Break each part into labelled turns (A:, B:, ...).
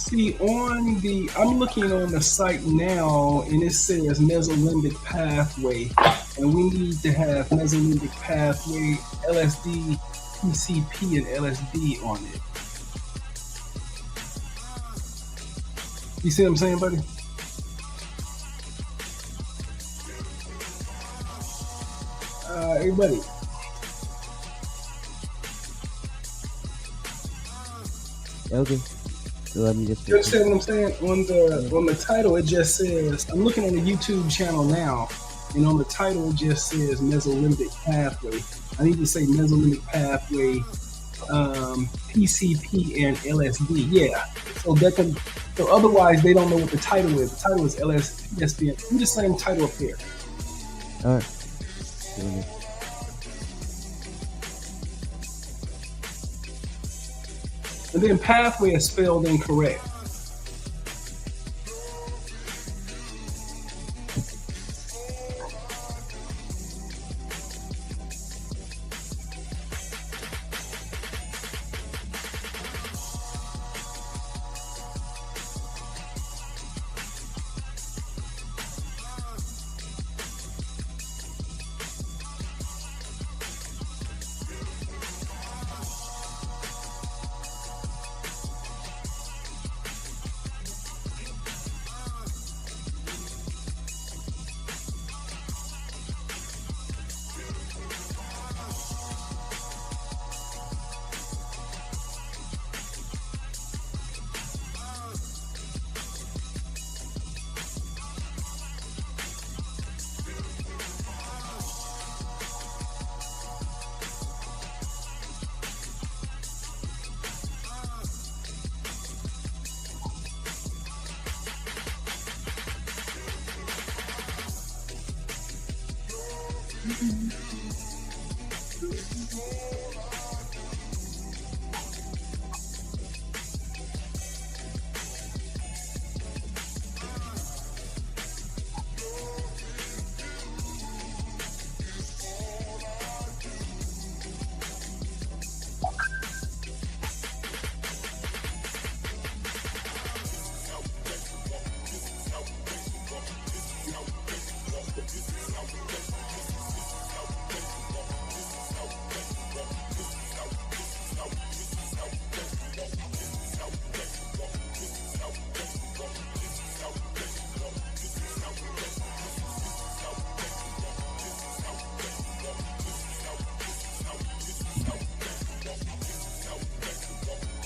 A: See, I'm looking on the site now, and it says mesolimbic pathway, and we need to have mesolimbic pathway, LSD, PCP, and LSD on it. You see what I'm saying, buddy? Everybody.
B: Okay. So let me just.
A: You understand what I'm saying? On the title, it just says, I'm looking on the YouTube channel now, and on the title it just says mesolimbic pathway. I need to say mesolimbic pathway, PCP and LSD. Yeah. So otherwise they don't know what the title is. The title is LSD. Do the same title up there.
B: All right.
A: And then pathway is spelled incorrect.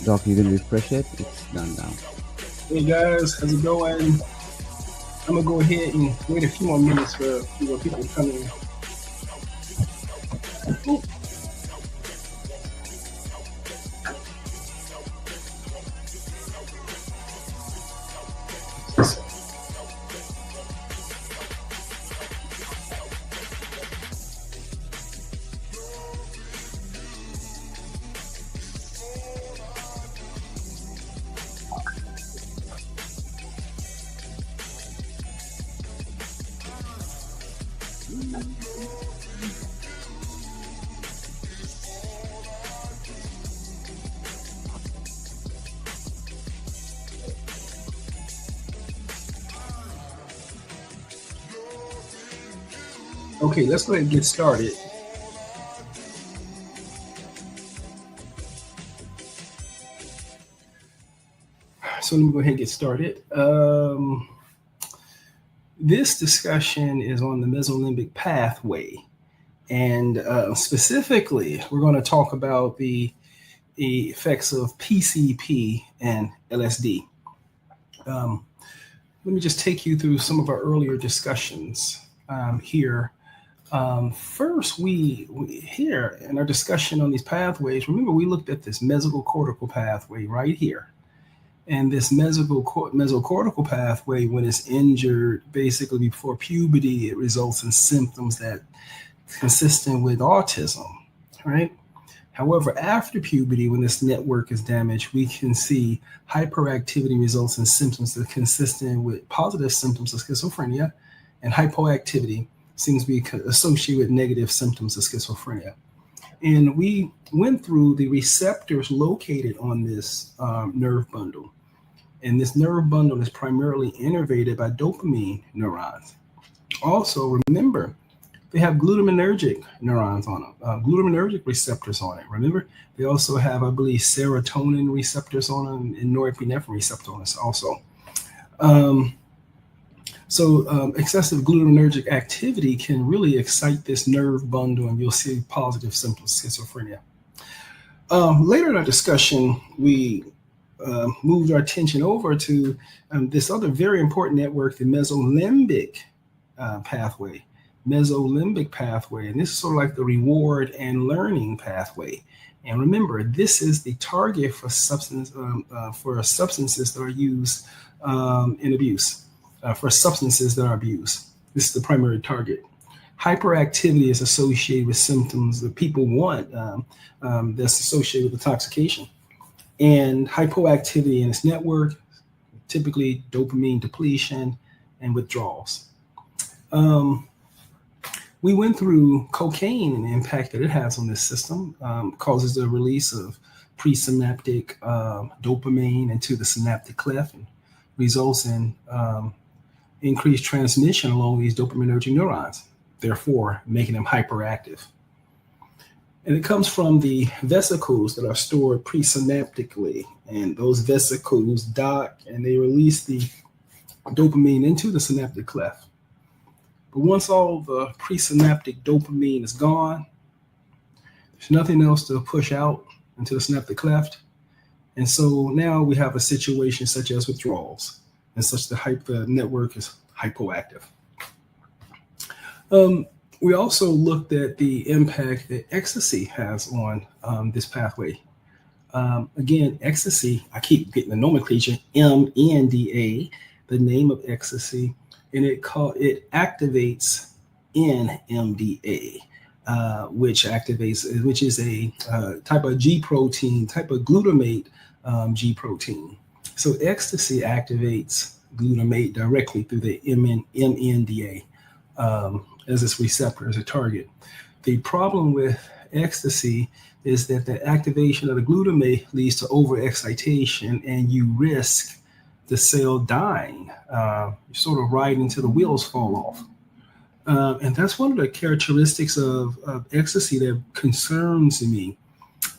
B: Doc, you can refresh it. It's done now.
A: Hey guys, how's it going? I'm gonna go ahead and wait a few more minutes for people to come in. Ooh. Okay, let's go ahead and get started. So let me go ahead and get started. This discussion is on the mesolimbic pathway. And specifically, we're going to talk about the effects of PCP and LSD. Let me just take you through some of our earlier discussions here. First, we here in our discussion on these pathways, remember we looked at this mesocortical pathway right here. And this mesocortical pathway, when it's injured, basically before puberty, it results in symptoms that consistent with autism, right? However, after puberty, when this network is damaged, we can see hyperactivity results in symptoms that are consistent with positive symptoms of schizophrenia, and hypoactivity seems to be associated with negative symptoms of schizophrenia. And we went through the receptors located on this nerve bundle. And this nerve bundle is primarily innervated by dopamine neurons. Also, remember, they have glutaminergic neurons on them, glutaminergic receptors on it. Remember, they also have, I believe, serotonin receptors on them and norepinephrine receptors on it also. Excessive glutaminergic activity can really excite this nerve bundle, and you'll see positive symptoms of schizophrenia. Later in our discussion, we moved our attention over to this other very important network, the mesolimbic pathway. Mesolimbic pathway, and this is sort of like the reward and learning pathway. And remember, this is the target for substances that are used in abuse, for substances that are abused. This is the primary target. Hyperactivity is associated with symptoms that people want that's associated with intoxication. And hypoactivity in its network, typically dopamine depletion and withdrawals. We went through cocaine and the impact that it has on this system, causes the release of presynaptic dopamine into the synaptic cleft and results in increased transmission along these dopaminergic neurons, therefore making them hyperactive. And it comes from the vesicles that are stored presynaptically, and those vesicles dock and they release the dopamine into the synaptic cleft. But once all the presynaptic dopamine is gone, there's nothing else to push out into the synaptic cleft. And so now we have a situation such as withdrawals, and such the network is hypoactive. We also looked at the impact that ecstasy has on this pathway. Again, ecstasy, I keep getting the nomenclature, MNDA, the name of ecstasy, and it activates NMDA, which is a type of G protein, type of glutamate G protein. So ecstasy activates glutamate directly through the MNDA as its receptor, as a target. The problem with ecstasy is that the activation of the glutamate leads to overexcitation, and you risk the cell dying. You're sort of riding until the wheels fall off. And that's one of the characteristics of ecstasy that concerns me.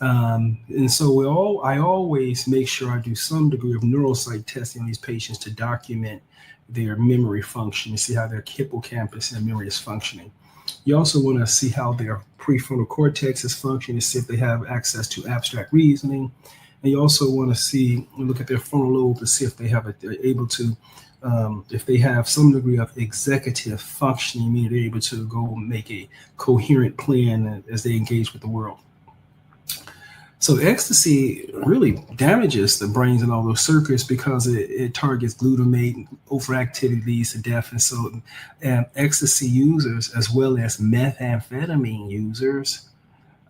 A: And so I always make sure I do some degree of neuropsych testing on these patients to document their memory function, to see how their hippocampus and memory is functioning. You also want to see how their prefrontal cortex is functioning, to see if they have access to abstract reasoning. And you also want to look at their frontal lobe to see if they have if they have some degree of executive functioning, meaning they're able to go make a coherent plan as they engage with the world. So ecstasy really damages the brains and all those circuits because it targets glutamate, overactivity leads to death. And so ecstasy users, as well as methamphetamine users,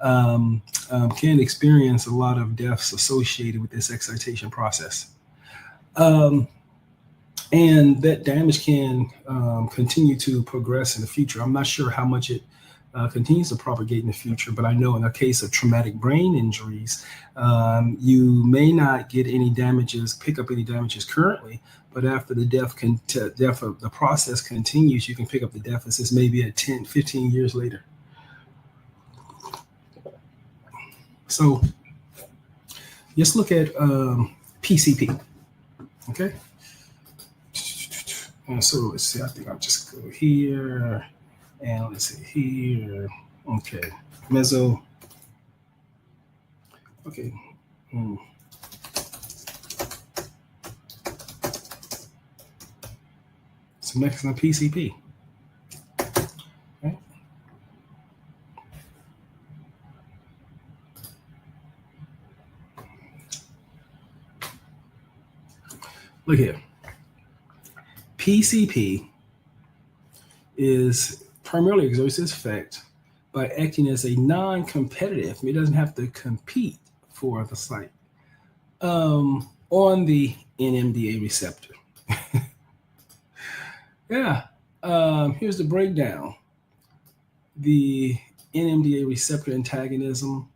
A: can experience a lot of deaths associated with this excitation process. And that damage can continue to progress in the future. I'm not sure how much it continues to propagate in the future, but I know in the case of traumatic brain injuries, you may not get any damages, pick up any damages currently, but after the the process continues, you can pick up the deficits maybe at 10, 15 years later. So let's look at PCP, okay? And so let's see, I think I'll just go here. And let's see here. Okay. Okay. So next on PCP. Okay. Look here. PCP primarily exerts its effect by acting as a non-competitive. It doesn't have to compete for the site on the NMDA receptor. Yeah. Here's the breakdown. The NMDA receptor antagonism.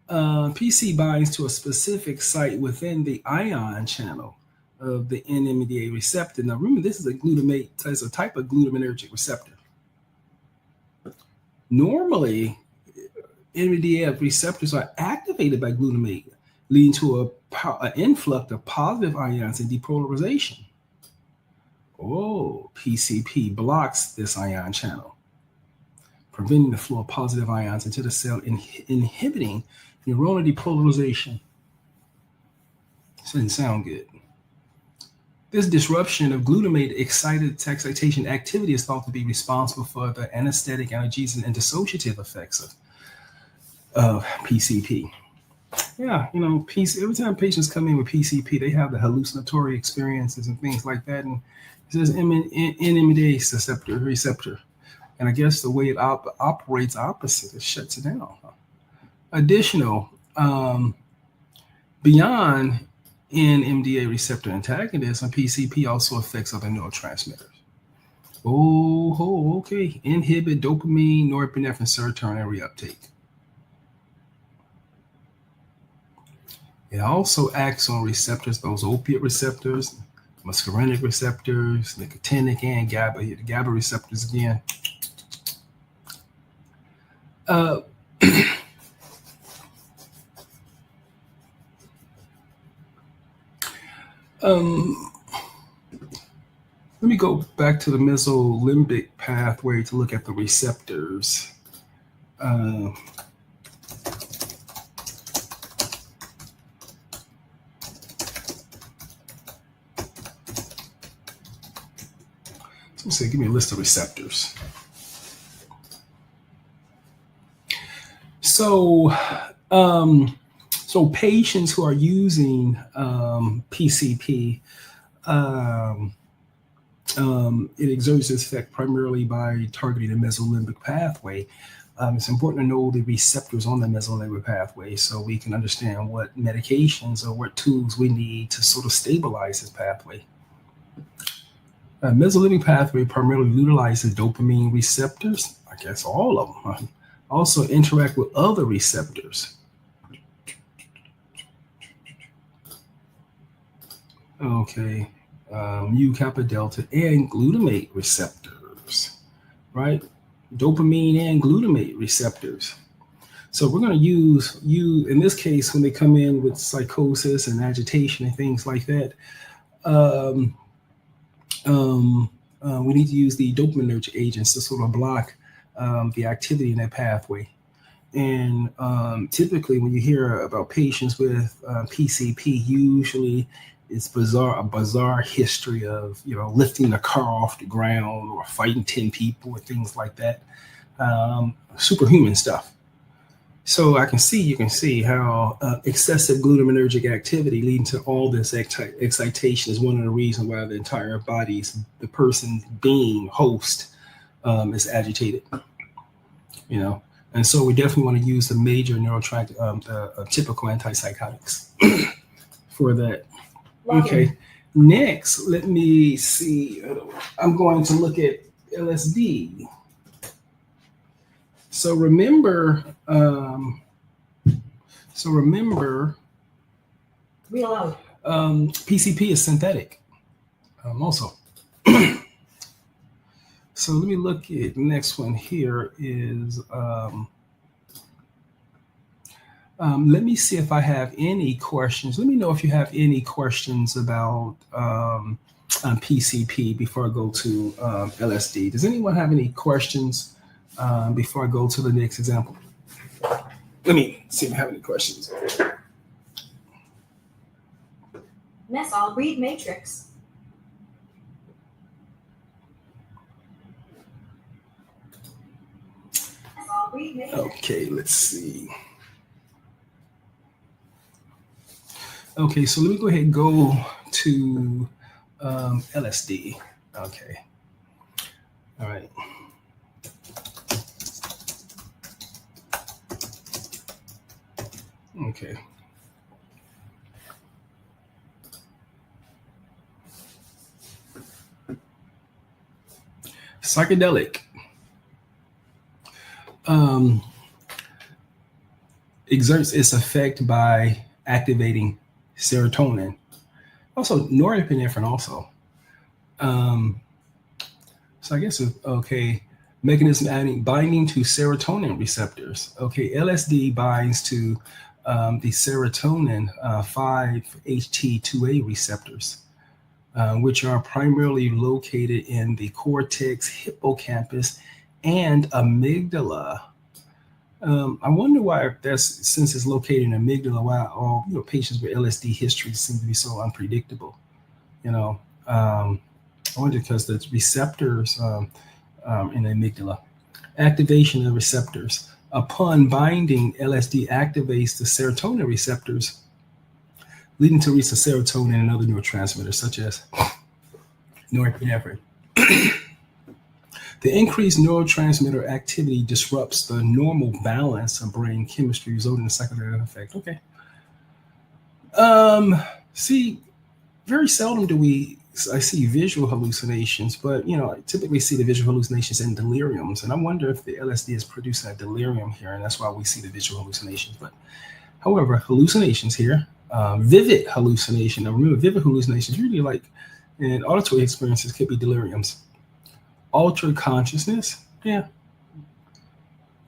A: PC binds to a specific site within the ion channel of the NMDA receptor. Now, remember, this is a glutamate, so it's a type of glutaminergic receptor. Normally, NMDA receptors are activated by glutamate, leading to an influx of positive ions and depolarization. Oh, PCP blocks this ion channel, preventing the flow of positive ions into the cell, inhibiting neuronal depolarization. This doesn't sound good. This disruption of glutamate excitation activity is thought to be responsible for the anesthetic, analgesic, and dissociative effects of PCP. Yeah, every time patients come in with PCP, they have the hallucinatory experiences and things like that. And it says NMDA receptor. And I guess the way it operates opposite, it shuts it down. Additional, beyond NMDA receptor antagonism, PCP also affects other neurotransmitters. Okay. Inhibit dopamine, norepinephrine, serotonin reuptake. It also acts on receptors, those opiate receptors, muscarinic receptors, nicotinic, and GABA receptors again. Let me go back to the mesolimbic pathway to look at the receptors. So give me a list of receptors. So patients who are using PCP, it exerts its effect primarily by targeting the mesolimbic pathway. It's important to know the receptors on the mesolimbic pathway so we can understand what medications or what tools we need to sort of stabilize this pathway. Mesolimbic pathway primarily utilizes dopamine receptors, I guess all of them. Also interact with other receptors. Okay, mu kappa delta and glutamate receptors, right? Dopamine and glutamate receptors. So we're going to use in this case when they come in with psychosis and agitation and things like that. We need to use the dopaminergic agents to sort of block the activity in that pathway. And typically when you hear about patients with PCP, usually it's a bizarre history of, lifting a car off the ground or fighting 10 people or things like that. Superhuman stuff. So you can see how excessive glutaminergic activity leading to all this excitation is one of the reasons why the entire body's, the person being host is agitated, And so we definitely want to use the major the typical antipsychotics for that. Okay. Next, let me see. I'm going to look at LSD. So remember, PCP is synthetic also. So let me look at the next one here is, let me see if I have any questions. Let me know if you have any questions about PCP before I go to LSD. Does anyone have any questions before I go to the next example? Let me see if I have any questions.
C: I'll read matrix.
A: Okay, let's see. Okay, so let me go ahead and go to LSD. Okay. All right. Okay. Psychedelic exerts its effect by activating serotonin Also norepinephrine also. So I guess, okay, mechanism binding to serotonin receptors. Okay, LSD binds to the serotonin 5-HT2A receptors, which are primarily located in the cortex, hippocampus, and amygdala. I wonder why since it's located in the amygdala, why all patients with LSD histories seem to be so unpredictable. I wonder because the receptors in the amygdala, activation of receptors. Upon binding, LSD activates the serotonin receptors, leading to release of serotonin and other neurotransmitters such as norepinephrine. The increased neurotransmitter activity disrupts the normal balance of brain chemistry, resulting in a psychedelic effect. Okay. See, very seldom I see visual hallucinations, but I typically see the visual hallucinations in deliriums, and I wonder if the LSD is producing a delirium here, and that's why we see the visual hallucinations. But however, hallucinations here, vivid hallucination. Now remember, vivid hallucinations usually and auditory experiences could be deliriums. Altered consciousness, yeah.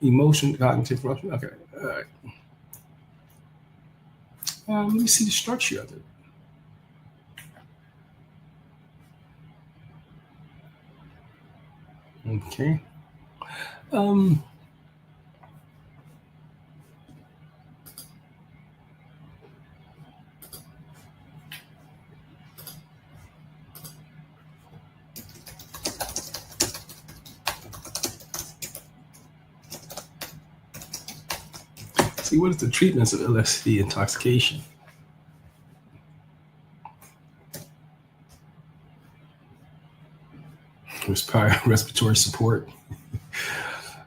A: Emotion, cognitive function. Okay, all right. Let me see the structure of it. Okay. See, what is the treatments of LSD intoxication? Respiratory support,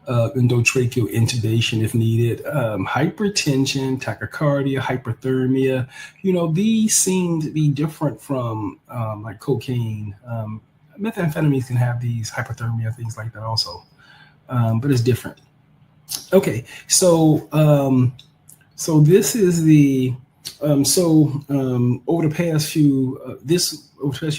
A: endotracheal intubation if needed, hypertension, tachycardia, hyperthermia. These seem to be different from like cocaine. Methamphetamines can have these hyperthermia, things like that also, but it's different. Okay, so this is the over the past few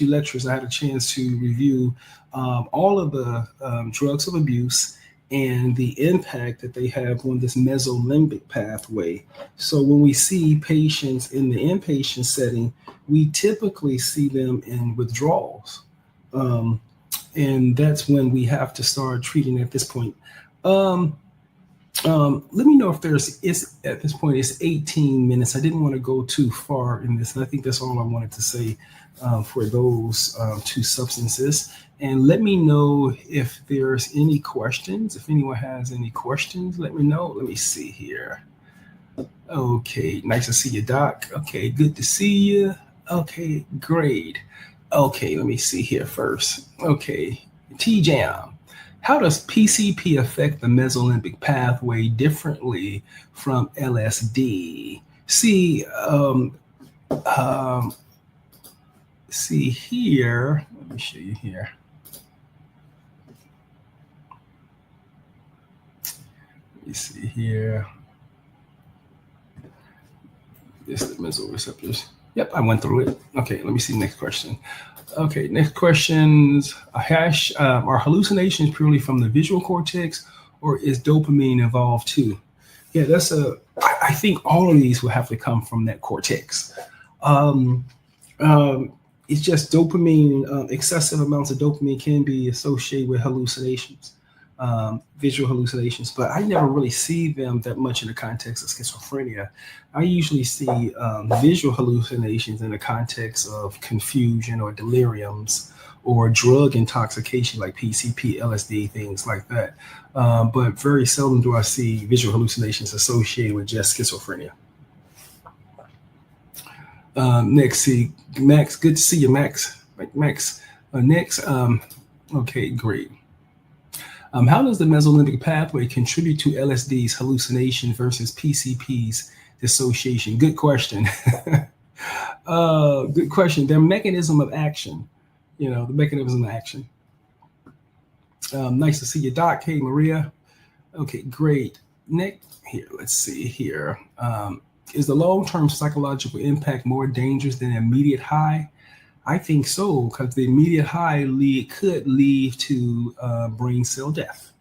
A: lectures, I had a chance to review all of the drugs of abuse and the impact that they have on this mesolimbic pathway. So when we see patients in the inpatient setting, we typically see them in withdrawals, and that's when we have to start treating at this point. Let me know if at this point it's 18 minutes. I didn't want to go too far in this, and I think that's all I wanted to say for those two substances. And let me know if there's any questions. If anyone has any questions, let me know. Let me see here. Okay, nice to see you, Doc. Okay, good to see you. Okay, great. Okay, let me see here first. Okay, T-Jam. How does PCP affect the mesolimbic pathway differently from LSD? See here. Let me show you here. Let me see here. This is the mesoreceptors. Yep, I went through it. Okay, let me see the next question. Okay, next questions. Are hallucinations purely from the visual cortex, or is dopamine involved too? Yeah, I think all of these will have to come from that cortex. It's just dopamine, excessive amounts of dopamine can be associated with hallucinations, visual hallucinations, but I never really see them that much in the context of schizophrenia. I usually see visual hallucinations in the context of confusion or deliriums or drug intoxication like PCP, LSD, things like that. But very seldom do I see visual hallucinations associated with just schizophrenia. Next, see Max. Good to see you, Max. Max. Next. Okay, great. How does the mesolimbic pathway contribute to LSD's hallucination versus PCP's dissociation? Good question. Good question. Their mechanism of action. The mechanism of action. Nice to see you, Doc. Hey, Maria. Okay, great. Next, here. Let's see here. Is the long-term psychological impact more dangerous than immediate high? I think so, because the immediate high could lead to brain cell death.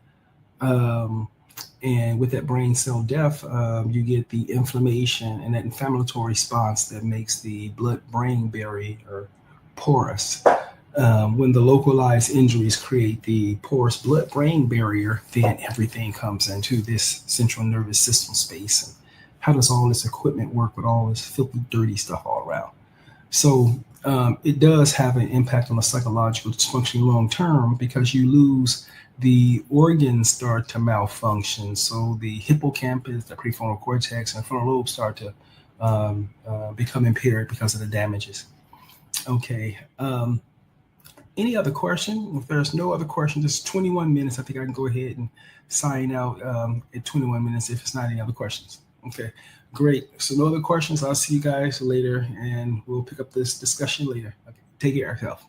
A: And with that brain cell death, you get the inflammation and that inflammatory response that makes the blood-brain barrier porous. When the localized injuries create the porous blood-brain barrier, then everything comes into this central nervous system space. And how does all this equipment work with all this filthy, dirty stuff all around? So it does have an impact on the psychological dysfunction long term, because you lose the organs start to malfunction. So the hippocampus, the prefrontal cortex, and frontal lobe start to become impaired because of the damages. Okay. Any other question? If there's no other question, just 21 minutes. I think I can go ahead and sign out at 21 minutes if it's not any other questions. Okay, great. So no other questions. I'll see you guys later, and we'll pick up this discussion later. Okay, take care of yourself.